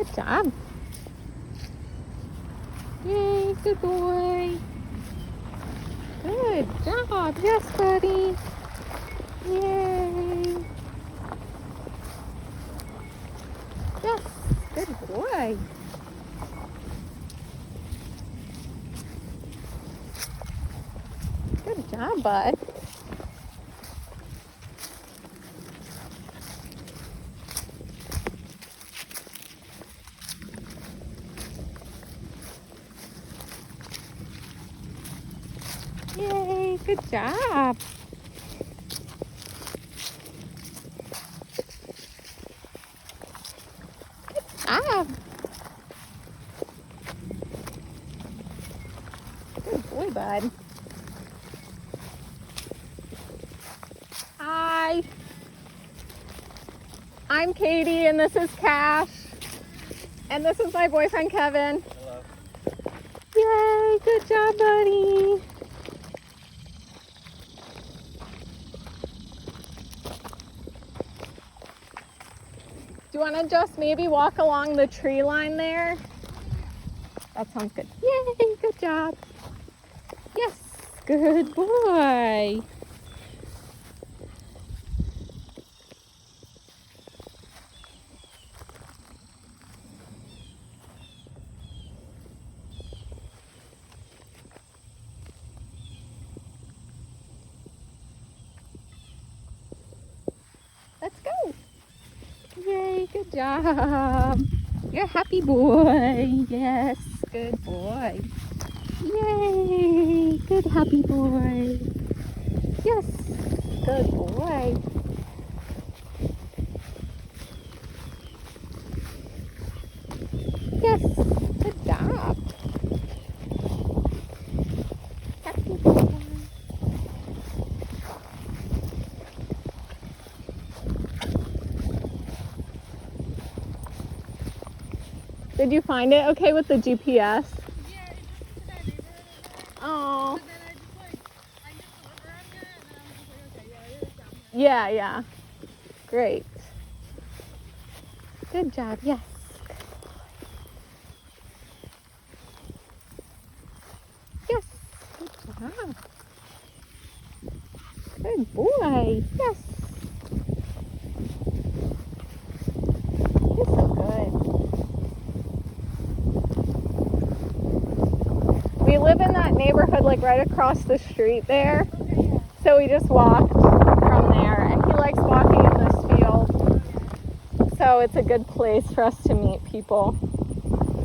Good job. Yay, good boy. Good job. Yes, buddy. Yay. Yes, good boy. Good job, bud. Yay, good job. Good job. Good boy, bud. Hi. I'm Katie, and this is Cash. And this is my boyfriend, Kevin. Hello. Yay, good job, buddy. Do you want to just maybe walk along the tree line there? That sounds good. Yay, good job. Yes, good boy. Let's go. Yay, good job. You're a happy boy. Yes, good boy. Yay, good happy boy. Yes, good boy. Yes, good job. Happy boy. Did you find it okay with the GPS? Yeah, it just to that neighborhood. Oh. But then I just to live around here, and then I was just like, okay, yeah, it is down here. Yeah. Great. Good job. Yes. Yes. Good job. Good boy. Yes. You're so good. We live in that neighborhood like right across the street there. Okay, yeah. So we just walked from there, and he likes walking in this field. So it's a good place for us to meet people.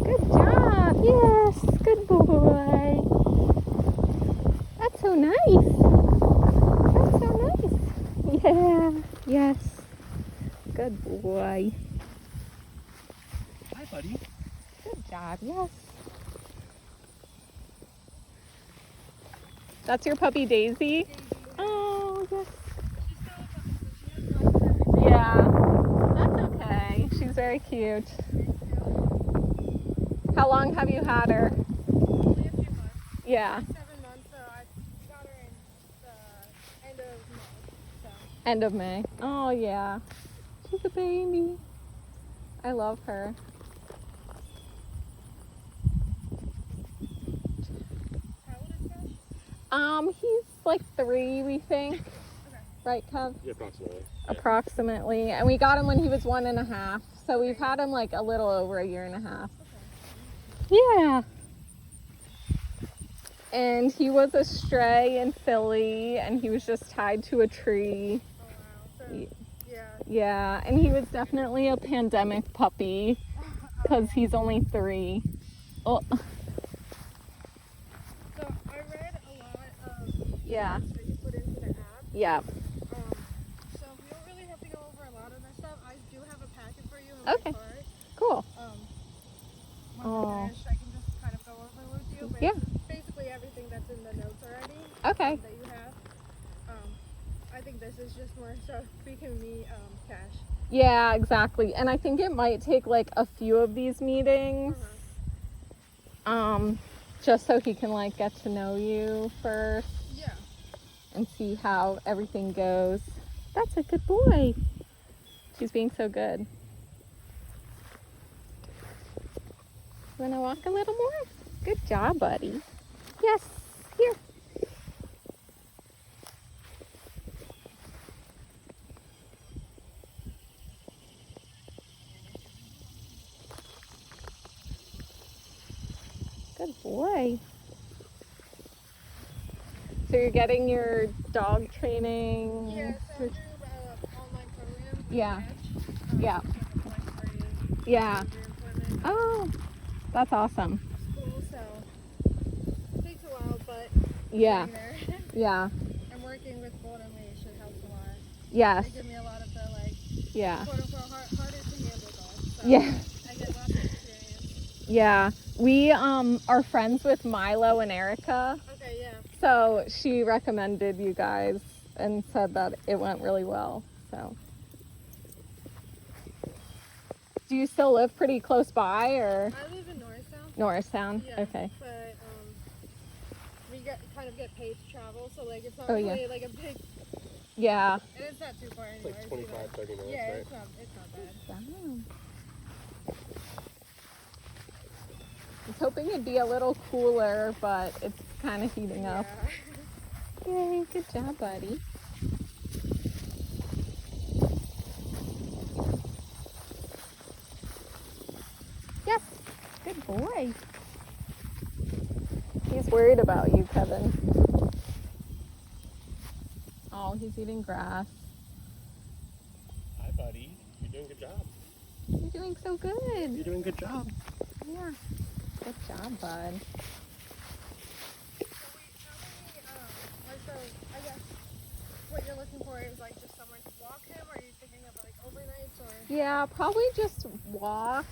Good job. Yes, good boy. That's so nice. That's so nice. Yeah, yes. Good boy. Hi, buddy. Good job, yes. That's your puppy Daisy? Oh, yes. She's still a puppy, so she has Yeah, that's okay. She's very cute. How long have you had her? only a few months. Yeah, 7 months, so I got her in the end of May. So end of May. Oh, yeah. She's a baby. I love her. how old is Cash? He's like 3, we think. Okay. Right, Kev? Yeah, approximately. Approximately. And we got him when he was 1.5. So we've had him like a little over 1.5 years. Yeah. And he was a stray in Philly, and he was just tied to a tree. Oh wow. So Ye- yeah. Yeah, and he was definitely a pandemic puppy because he's only 3. Oh, So I read a lot of yeah. that you put into the app. Yeah. So we don't really have to go over a lot of that stuff. I do have a packet for you in Okay. my cart. Cool. When Oh. we're finished, I can just kind of go over with you. But Yeah. it's basically everything that's in the notes already. Okay. That you have. I think this is just more so speaking me, Cash. Yeah, exactly. And I think it might take like a few of these meetings. Just so he can like get to know you first Yeah. and see how everything goes. That's a good boy. She's being so good. Wanna walk a little more? Good job, buddy. Yes, here. Good boy. So you're getting your dog training? Yeah, so I'm doing online program. Yeah. Edge. Yeah. Like free Yeah. employment Oh, that's awesome. school, so it takes a while, but Yeah. getting there. Yeah. I'm working with Golden Leash. It helps a lot. Yes. They give me a lot of the Yeah. quote unquote harder to handle dogs. So Yeah. I get lots of experience. Yeah. We are friends with Milo and Erica. Okay, yeah. So she recommended you guys and said that it went really well. So do you still live pretty close by or I live in Norristown. Norristown? Yeah. Okay. But we kind of get paid to travel, so like it's not Oh, yeah. really like a big, Yeah. and it's not too far It's anyway. like 25, 30 minutes, Yeah, right? it's not bad. Wow. I was hoping it'd be a little cooler, but it's kind of heating up. Yeah. Yay, good job, buddy. Yes, good boy. He's worried about you, Kevin. Oh, he's eating grass. Hi, buddy. You're doing a good job. You're doing so good. You're doing a good job. Yeah. Good job, bud. So I guess what you're looking for is like just somewhere to walk him, or are you thinking of like overnights or? Yeah, probably just walks.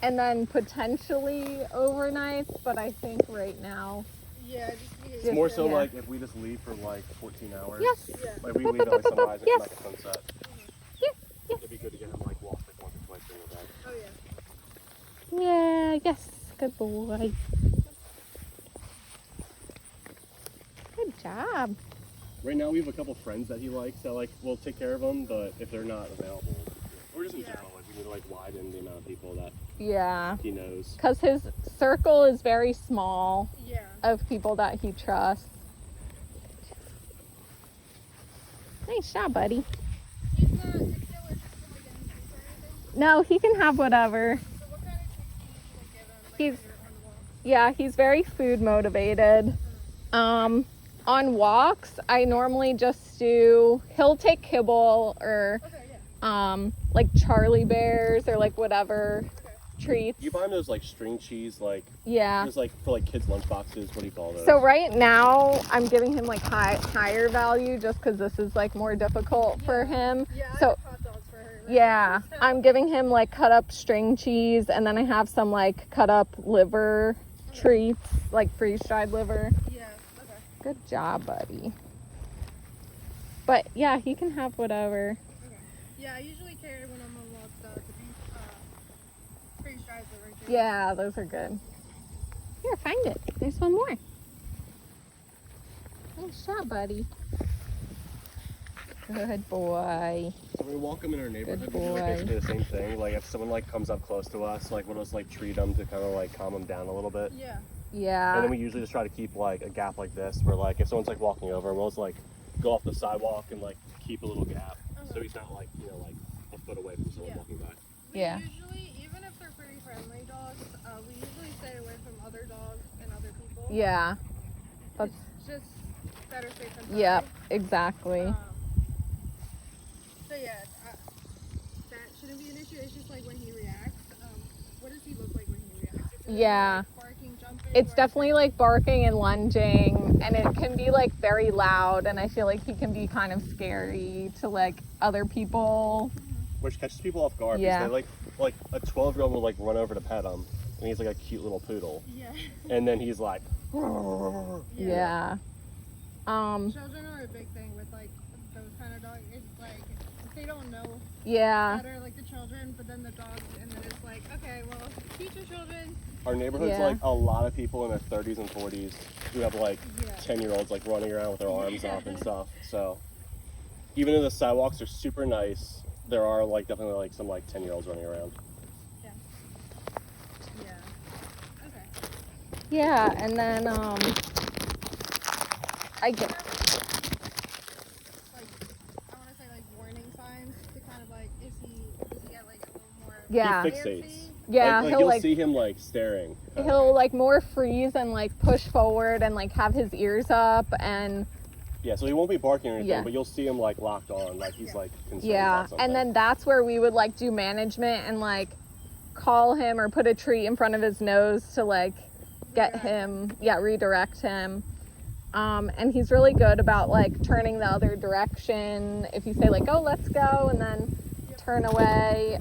And then potentially overnights, but I think right now. Yeah, just because. It's more so Yeah. like if we just leave for like 14 hours. Yes. Yeah. Like we leave at like sunrise and come Yes. back at sunset. Yeah, yeah. It'd be good to get him like walked like once or twice during the day. Oh yeah. Yeah, yes. Good boy. Good job. Right now we have a couple friends that he likes that like will take care of him, but if they're not available, or just in Yeah. general, like we need to like widen the amount of people that Yeah. he knows. Because his circle is very small Yeah. of people that he trusts. Nice job, buddy. He's not still interested in like any treats or anything. No, he can have whatever. So what kind of treats do you usually give him? Like He's- when you're on the walk? Yeah, he's very food motivated. On walks, I normally just do, he'll take kibble or Okay, yeah. like Charlie Bears or like whatever Okay. treats. You buy him those like string cheese, like Yeah. there's like for like kids lunch boxes. What do you call those? So right now I'm giving him like higher value just because this is like more difficult for him. Yeah, I So have hot dogs for her. Right? yeah, I'm giving him like cut up string cheese and then I have some like cut up liver treats, like freeze dried liver. Yeah. Okay. Good job, buddy. But yeah, he can have whatever. Okay. Yeah, I usually carry when I'm on walks the beef freeze dried liver. juice. Yeah, those are good. Here, find it. There's one more. Nice job, buddy. Good boy. So we walk them in our neighborhood. We do boy. like basically the same thing. Like if someone like comes up close to us, like we'll just like treat them to kind of like calm them down a little bit. Yeah. And Yeah. then we usually just try to keep like a gap like this, where like if someone's like walking over, we'll just like go off the sidewalk and like keep a little gap, so he's not like like a foot away from someone Yeah. walking by. We Yeah. usually, even if they're pretty friendly dogs, we usually stay away from other dogs and other people. Yeah. It's just better safe than sorry. Yep. Exactly. So yeah, that shouldn't be an issue. It's just like when he reacts. What does he look like when he reacts? Is it Yeah. like barking, jumping? It's or- definitely like barking and lunging, and it can be like very loud, and I feel like he can be kind of scary to like other people. Which catches people off guard Yeah. because they like a 12-year-old will like run over to pet him, and he's like a cute little poodle, Yeah. and then he's like, Yeah. Children are a big thing with like those kind of dogs. It's like they don't know Yeah. better, like the children, but then the dogs, and then it's like, okay, well, teach your children. our neighborhood's Yeah. like a lot of people in their 30s and 40s who have like Yeah. 10-year-olds like running around with their arms up and stuff. So even though the sidewalks are super nice, there are like definitely like some like 10-year-olds running around. Yeah. Yeah. Okay. Yeah, and then I get Like, I want to say like warning signs to kind of like, does he get like a little more yeah. He fixates. fancy? Yeah, like he'll you'll like see him like staring. he'll like more freeze and like push forward and like have his ears up and Yeah, so he won't be barking or anything, Yeah. but you'll see him like locked on, like he's like concerned yeah, about something. and then that's where we would like do management and like call him or put a treat in front of his nose to like get redirect him. And he's really good about like turning the other direction. If you say like, oh, let's go, and then turn away.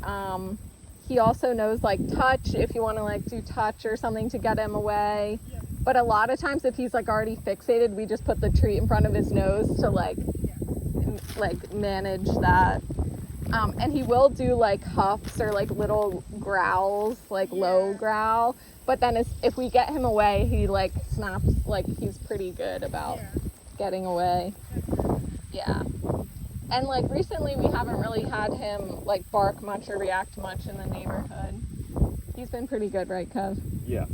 He also knows like touch, if you want to like do touch or something to get him away. Yeah. But a lot of times if he's like already fixated, we just put the treat in front of his nose to like manage that. And he will do like huffs or like little growls, like low Yeah. growl. But then if we get him away, he like snaps, like he's pretty good about Yeah. getting away. Yeah. And like recently we haven't really had him like bark much or react much in the neighborhood. He's been pretty good, right, Kev? Yeah.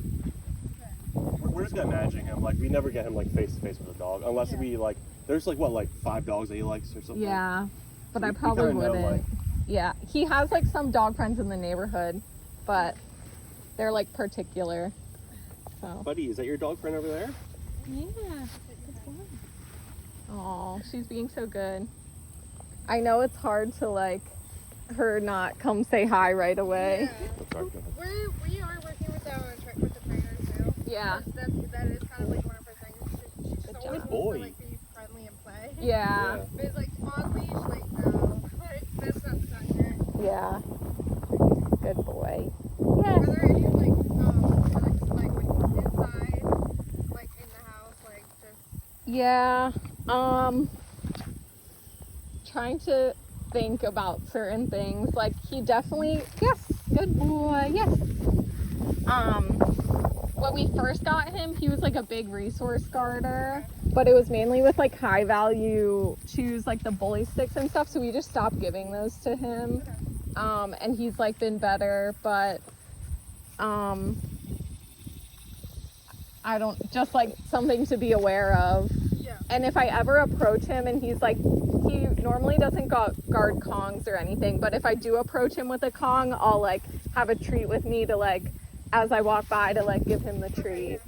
We're just gonna managing him. Like we never get him like face to face with a dog unless Yeah. we like. There's like what, like 5 dogs that he likes or something. Yeah. But We- I we probably kinda know, wouldn't. like- Yeah. He has like some dog friends in the neighborhood, but they're like particular. So Buddy, is that your dog friend over there? yeah. Oh, she's being so good. I know it's hard to like her not come say hi right away. Yeah. Oh, sorry, go ahead. We are working with the trainer too. Yeah. That is kind of like one of her things. She just Good always job. wants Boy. to like be friendly and play. Yeah. But it's like on leash, like no, like that's not yet. Yeah. Good boy. Are Yes. there any like when he's inside, like in the house, like just Yeah. Trying to think about certain things. Like he definitely, yes, good boy, yes. When we first got him, he was like a big resource guarder, but it was mainly with like high value chews, like the bully sticks and stuff. So we just stopped giving those to him. And he's like been better, but I don't, just like something to be aware of. yeah. And if I ever approach him and he's like, he normally doesn't guard Kongs or anything, but if I do approach him with a Kong, I'll like have a treat with me to like, as I walk by to like give him the treat.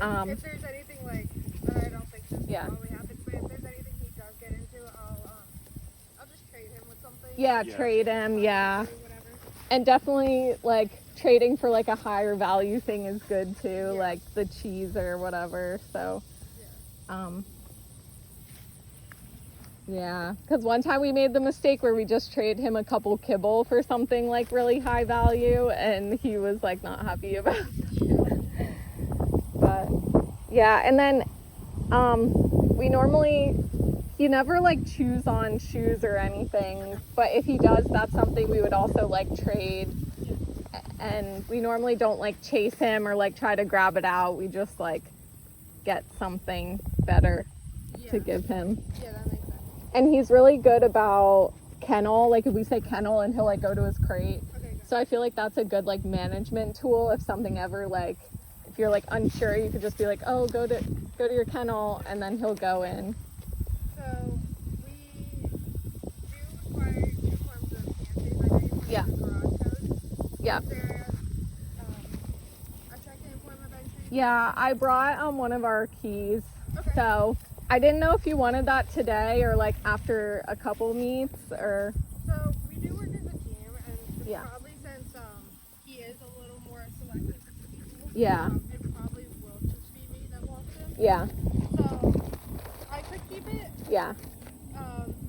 And if there's anything like I don't think this Yeah. probably happens, but if there's anything he does get into, I'll just trade him with something. Yeah, Yeah. trade him, yeah. Or whatever. And definitely like trading for like a higher value thing is good too, Yeah. like the cheese or whatever. So, yeah, because one time we made the mistake where we just traded him a couple kibble for something like really high value, and he was like not happy about it. But yeah, and then we normally, he never like chews on shoes or anything, but if he does, that's something we would also like trade. And we normally don't like chase him or like try to grab it out. We just like get something better to give him. Yeah, that makes sense. And he's really good about kennel. Like if we say kennel and he'll like go to his crate. Okay, good. So I feel like that's a good like management tool. If something ever like, if you're like unsure, you could just be like, oh, go to your kennel, and then he'll go in. So we do require uniforms of pantries. I know you want Yeah. the garage code. Yeah. Is there a check-in form of entry? Yeah, I brought one of our keys. Okay. So I didn't know if you wanted that today or like after a couple meets or So we do work as a team, and Yeah. probably since he is a little more selective with people, Yeah. it probably will just be me that walks him. yeah, So I could keep it, yeah,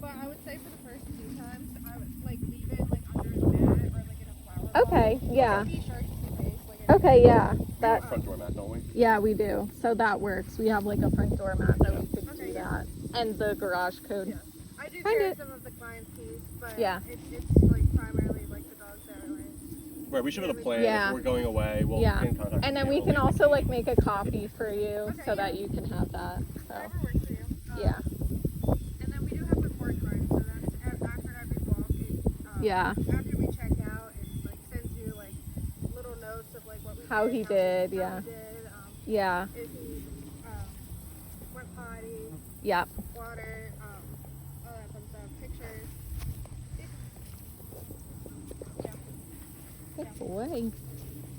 but I would say for the first few times, I would like leave it like under his mat or like in a flower pot. okay, yeah, Like a t-shirt, just in case, like, okay, yeah, We have that a front door mat, don't we? yeah we do. So that works. We have like a front door mat that we could Okay, do yeah. that, and the garage code. Yeah. I do Find carry it. some of the client's keys, but Yeah. it's like primarily like the dogs that are like. Right, we should have a plan. Yeah. If we're going away, we'll Yeah. get in contact And with then we you. can also like make a copy for you Okay, so that yeah. you can have that. So Whatever works for you. yeah, And then we do have report cards, so that's after every walk. Yeah. After we check out, it like sends you like little notes of like How he did, how yeah. he did, Yeah. if he went potty, Yep. water, all that fun stuff, pictures. Good boy. Do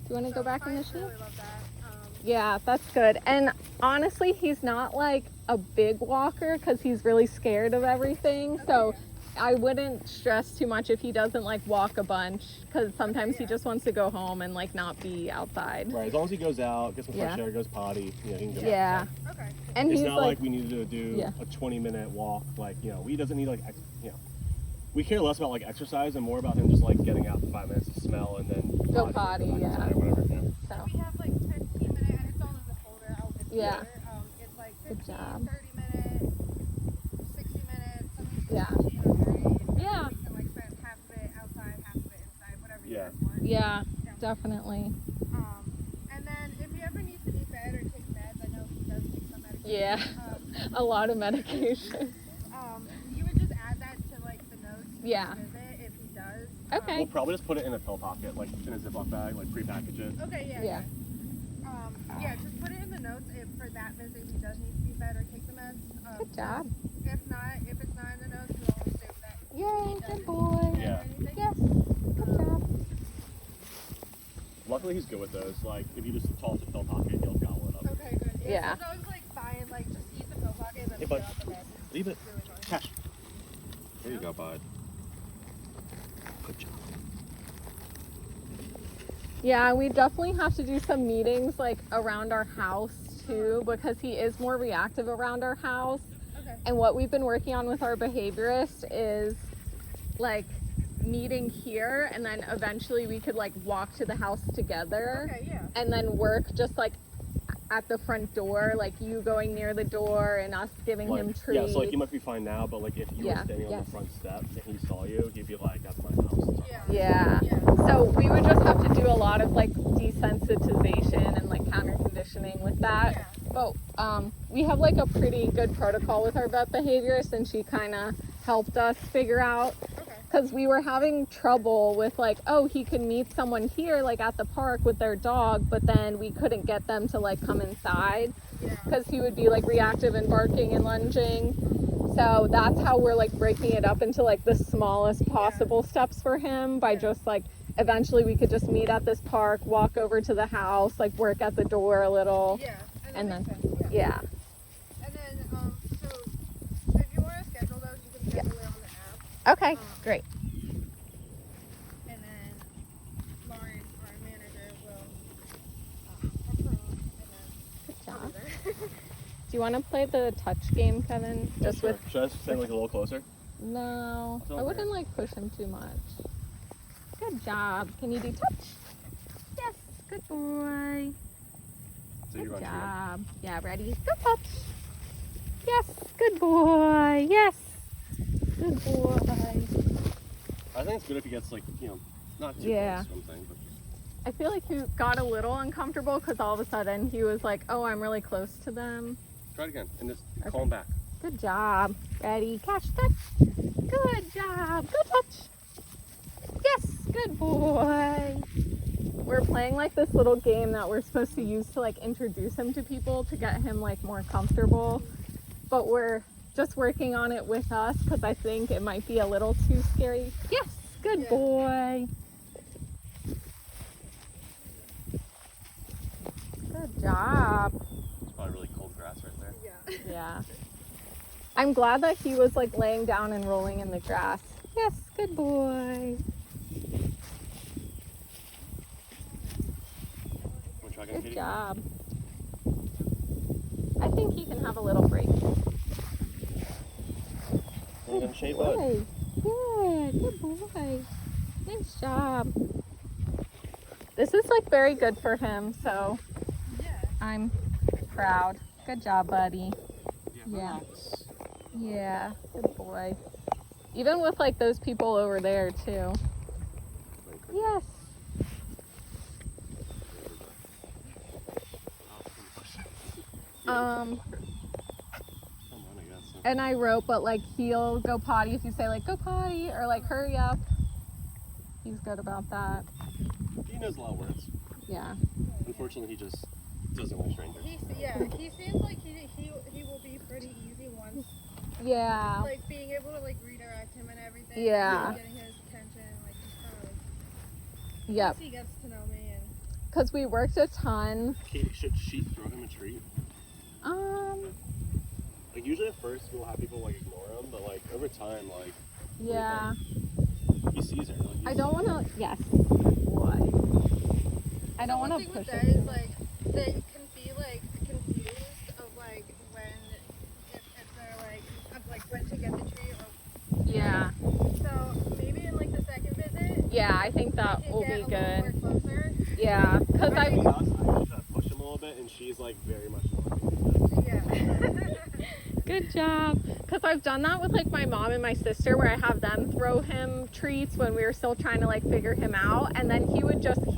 you want to go back in the I really sheep? love that. Yeah, that's good. And honestly, he's not like a big walker because he's really scared of everything. So I wouldn't stress too much if he doesn't like walk a bunch because sometimes he yeah. just wants to go home and like not be outside. Right, as long as he goes out, gets some fresh Yeah. air, goes potty, you know, he can go Yeah. outside. Okay. And It's he's not like, like we need to do Yeah. a 20-minute walk. Like, you know, he doesn't need like, you know, we care less about like exercise and more about him just like getting out for 5 minutes to smell and then Go potty, back yeah. inside or whatever. Yeah. so. We have like 15-minute, and it's all in the folder. I'll get Yeah. later. It's like Good 15, job. 30 minutes, 60 minutes, something Yeah. 15 or 30. Yeah. We can like spend half of it outside, half of it inside, whatever you Yeah. guys want. Yeah, definitely. And then if he ever needs to be fed or take meds, I know he does take some medication. Yeah. A lot of medication. You would just add that to like the notes. for Yeah. his visit if he does. Okay. We'll probably just put it in a pill pocket, like in a Ziploc bag, like pre-package it. Okay, yeah. Yeah. Yeah, just put it in the notes if for that visit he does need to be fed or take the meds. Good job. If not, if it's not in the notes, we'll assume that Yay, he good doesn't boy. need Yeah. anything. Yes. Good job. Luckily, he's good with those. Like, if you just toss a pill pocket, he'll gobble it up. Okay, good. Yeah. Some dogs like buying like just eat the pill pocket and then Hey, throw bud. out the meds. Leave it. Really fun. Cash. There you go, bud. Good job. Yeah, we definitely have to do some meetings like around our house too because he is more reactive around our house. Okay. And what we've been working on with our behaviorist is like meeting here and then eventually we could like walk to the house together Okay, yeah. and then work just like at the front door, like you going near the door and us giving him Like, treats. yeah, so like he might be fine now, but like if you Yeah, were standing on yes. the front steps and he saw you, he'd be like, "That's my house." Yeah. Yeah. Yeah. So we would just have to do a lot of like desensitization and like counter conditioning with that. Yeah. But we have like a pretty good protocol with our vet behaviorist and she kind of helped us figure out Okay. because we were having trouble with like, oh, he could meet someone here like at the park with their dog, but then we couldn't get them to like come inside Yeah. because he would be like reactive and barking and lunging. So that's how we're like breaking it up into like the smallest possible steps for him by just like eventually we could just meet at this park, walk over to the house, like work at the door a little. Yeah. And that makes then- sense, yeah. Yeah. And then so if you want to schedule those, you can schedule it on the app. Okay, great. And then Lauren, our manager, will approve and Good then job. I'll be there. Do you want to play the touch game, Kevin? Just Sure. with Should I stand like a little closer? no, It's I over. wouldn't like push him too much. Good job. Can you do touch? Yes, good boy. So you Good run to job. Yeah, ready? Go touch. Yes, good boy. Yes, good boy. I think it's good if he gets like, you know, not too Yeah. close or something, but I feel like he got a little uncomfortable because all of a sudden he was like, oh, I'm really close to them. try it again and just Okay. call him back. Good job. Ready? Catch, touch. Good job. Good touch. Yes, good boy. We're playing like this little game that we're supposed to use to like introduce him to people to get him like more comfortable. But we're just working on it with us because I think it might be a little too scary. Yes, good Yeah. boy. Good job. It's probably really cold grass right there. Yeah. Yeah. I'm glad that he was like laying down and rolling in the grass. Yes, good boy. Want to try again, Good Katie? job. I think he can have a little break. Well done, Shea Bud. Boy. Good boy. Nice job. This is like very good for him, so Yeah. I'm proud. Good job, buddy. Yeah. relax. Yeah, good boy. Even with like those people over there too. Yes. Come on, I guess. And I wrote, but like he'll go potty if you say like go potty or like hurry up. He's good about that. He knows a lot of words. Yeah. unfortunately, he just doesn't like strangers. He seems like he will be pretty easy once. Yeah. Like being able to like redirect him and everything. Yeah. And getting his attention, like just kind of like. Yep. Once he gets to know me and. Because we worked a ton. Should she throw him a treat? Like usually at first we'll have people like ignore him, but like over time, like Yeah. he sees her. Like, I don't want to. Yes. Good boy. I don't want to thing with push that it. is like they can be like confused of like when if they're like when to get the treat or. Yeah. So maybe in like the second visit. Yeah, I think that you will get be a good. little more closer. Yeah. Because I I. usually try to push him a little bit, and she's like very much. Yeah. Good job. Because I've done that with like my mom and my sister where I have them throw him treats when we were still trying to like figure him out. And then he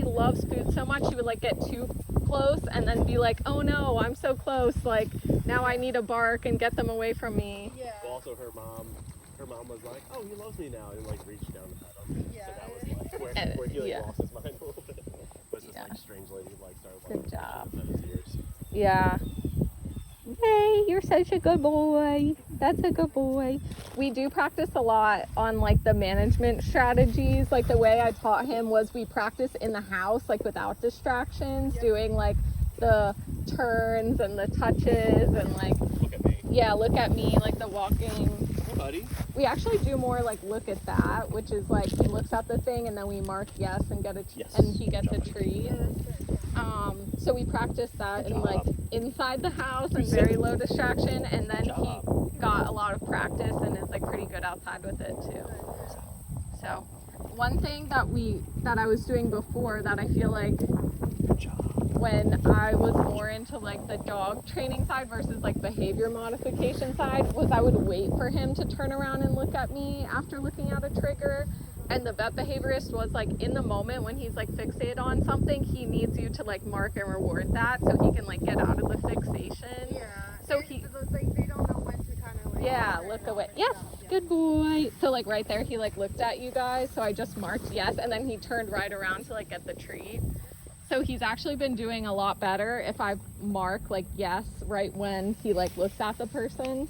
loves food so much, he would like get too close and then be like, oh no, I'm so close. Like now I need to bark and get them away from me. Yeah. Well, also her mom was like, oh, he loves me now, and like reached down to pet him. Yeah. So that was like where he like Yeah. lost his mind a little bit. Was this Yeah. like strange lady like started like Good job. pushing him to his ears. Yeah. Yay, you're such a good boy. That's a good boy. We do practice a lot on like the management strategies. Like the way I taught him was we practice in the house, like without distractions, Yep. doing like the turns and the touches and like, Look at me. yeah, look at me, like the walking. Hey, buddy. We actually do more like look at that, which is like he looks at the thing and then we mark yes and get a Yes. and he gets a Good job. treat. Yeah, that's good. So we practiced that Good in like job. inside the house and very low distraction, and then Good job. he got a lot of practice and is like pretty good outside with it too. So one thing that I was doing before that I feel like Good job. when I was more into like the dog training side versus like behavior modification side was I would wait for him to turn around and look at me after looking at a trigger. And the vet behaviorist was like, in the moment when he's like fixated on something, he needs you to like mark and reward that so he can like get out of the fixation. Yeah. So they don't know when to kind of like. Yeah, turn look it away. off and Yes, stuff, yeah. good boy. So like right there, he like looked at you guys. So I just marked yes, and then he turned right around to like get the treat. So he's actually been doing a lot better if I mark like yes right when he like looks at the person.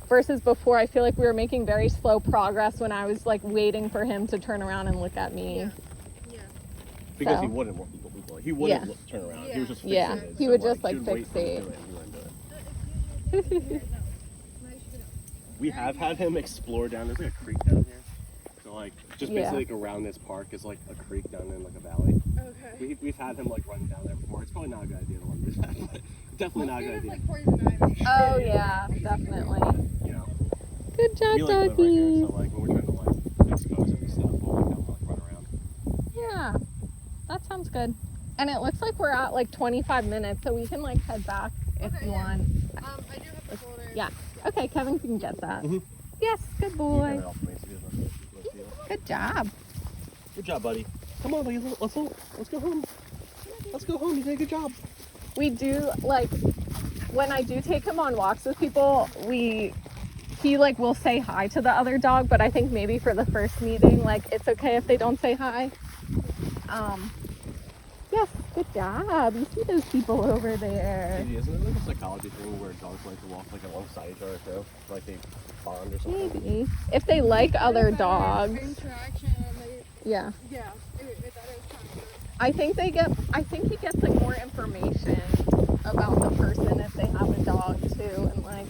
Versus before, I feel like we were making very slow progress when I was like waiting for him to turn around and look at me. Yeah. Yeah. Because So. he wouldn't Yeah. turn around. He was just fixated. Yeah, he would just, so, like, she would wait for him to fixate. do it, and he wouldn't do it. We have had him explore down. There's like a creek down here. So like just Yeah. basically like around this park is like a creek down in like a valley. Okay. We've had him like run down there before. It's probably not a good idea to run this that, but definitely not a good idea. Like poison ivy. Oh yeah, definitely. You know, Good job, we like live right here, doggy. so like when we're trying to like expose him and stuff, we'll like have him like run around. Yeah, that sounds good. And it looks like we're at like 25 minutes, so we can like head back if Okay, you yeah. want. I do have the folder. Yeah. Okay, Kevin can get that. Mhm. Yes, good You boy. can help me, so he doesn't have to feel. Good job. Good job, buddy. Come on, buddy. Let's go home. Let's go home. You did a good job. We do like when I do take him on walks with people, he like will say hi to the other dog, but I think maybe for the first meeting, like it's okay if they don't say hi. Yes, good job. You see those people over there. Maybe, isn't it like a psychology thing where dogs like to walk like alongside each other too? Like they bond or something? Maybe. If they like other Better dogs. Interaction. Yeah. Yeah. That is kind of good. I think he gets like more information about the person if they have a dog too, and like.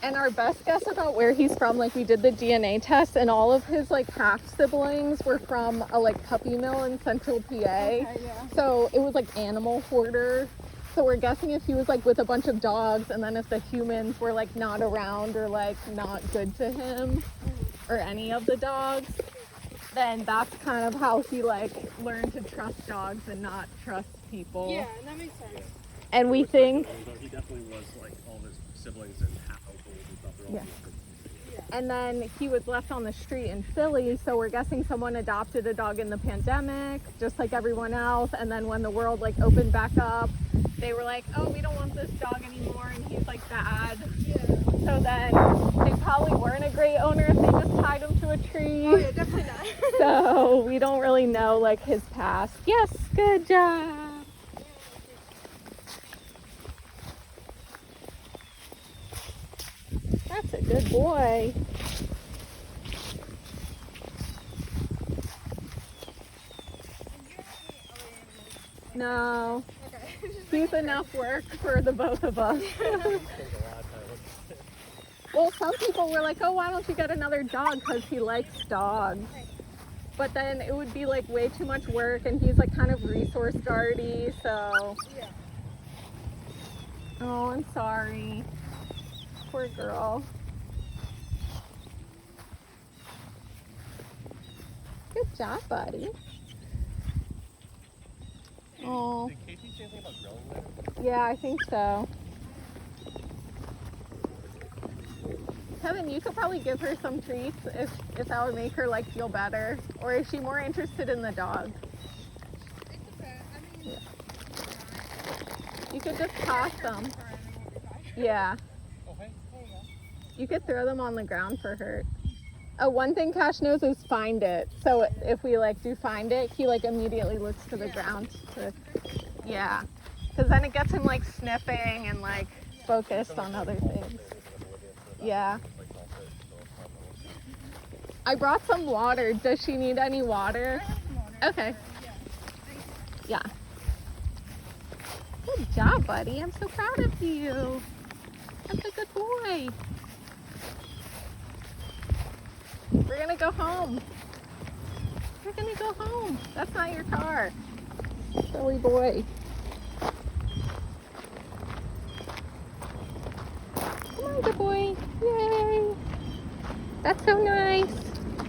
And our best guess about where he's from, like we did the DNA test, and all of his like half siblings were from a like puppy mill in Central PA. Okay, yeah. So it was like animal hoarder. So we're guessing if he was like with a bunch of dogs, and then if the humans were like not around or like not good to him, or any of the dogs, then that's kind of how he like learned to trust dogs and not trust people. Yeah, that makes sense. And we think, He definitely was like all of his siblings and half uncles and stuff. They're all Yeah. good. and then he was left on the street in Philly, so we're guessing someone adopted a dog in the pandemic, just like everyone else, and then when the world like opened back up, they were like, oh, we don't want this dog anymore, and he's like bad. Yeah. So then they probably weren't a great owner if they just tied him to a tree. Oh yeah, definitely not. So so we don't really know like his past. Yes, good job. That's a good boy. No, Okay. he's enough work for the both of us. Well, some people were like, oh, why don't you get another dog? Because he likes dogs. But then it would be like way too much work, and he's like kind of resource guardy, so. Yeah. Oh, I'm sorry. Poor girl. Good job, buddy. Oh, Did Casey say anything about growing there? yeah, I think so. Kevin, you could probably give her some treats if that would make her like feel better. Or is she more interested in the dog? It's okay. I mean, You could just toss them. for anyone to try. Yeah. Oh, hey. There you go. You could throw them on the ground for her. Oh, one thing Cash knows is find it. So if we like do find it, he like immediately looks to the ground. Yeah. Because then it gets him like sniffing and like focused on other things. Yeah. I brought some water. Does she need any water? Okay. Yeah. Good job, buddy. I'm so proud of you. That's a good boy. We're gonna go home. We're gonna go home. That's not your car. Silly boy. Come on, good boy. Yay. That's so nice.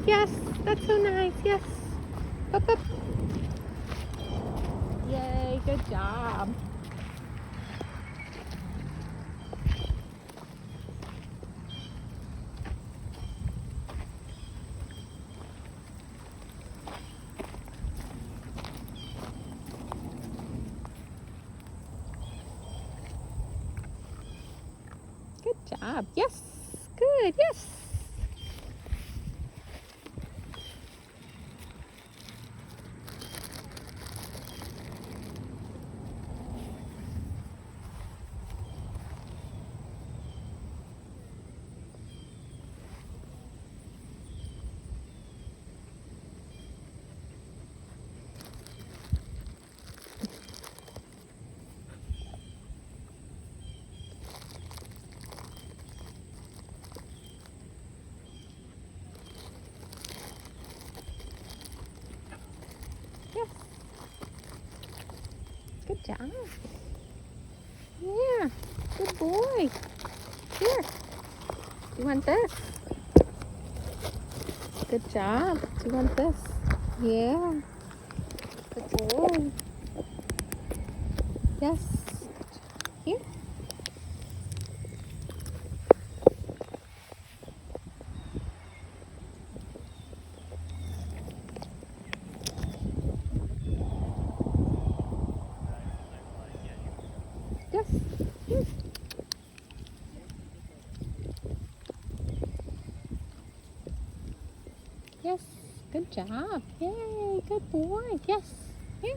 Yes, that's so nice. Yes. Up, up. Yay, good job. Good job. Yes. Good. Yes. Yes. Good job. Yeah. Good boy. Here. You want this? Good job. Do you want this? Yeah. Good boy. Yes. Here. Yes. Here. Yes. Good job. Yay. Good boy. Yes. Here.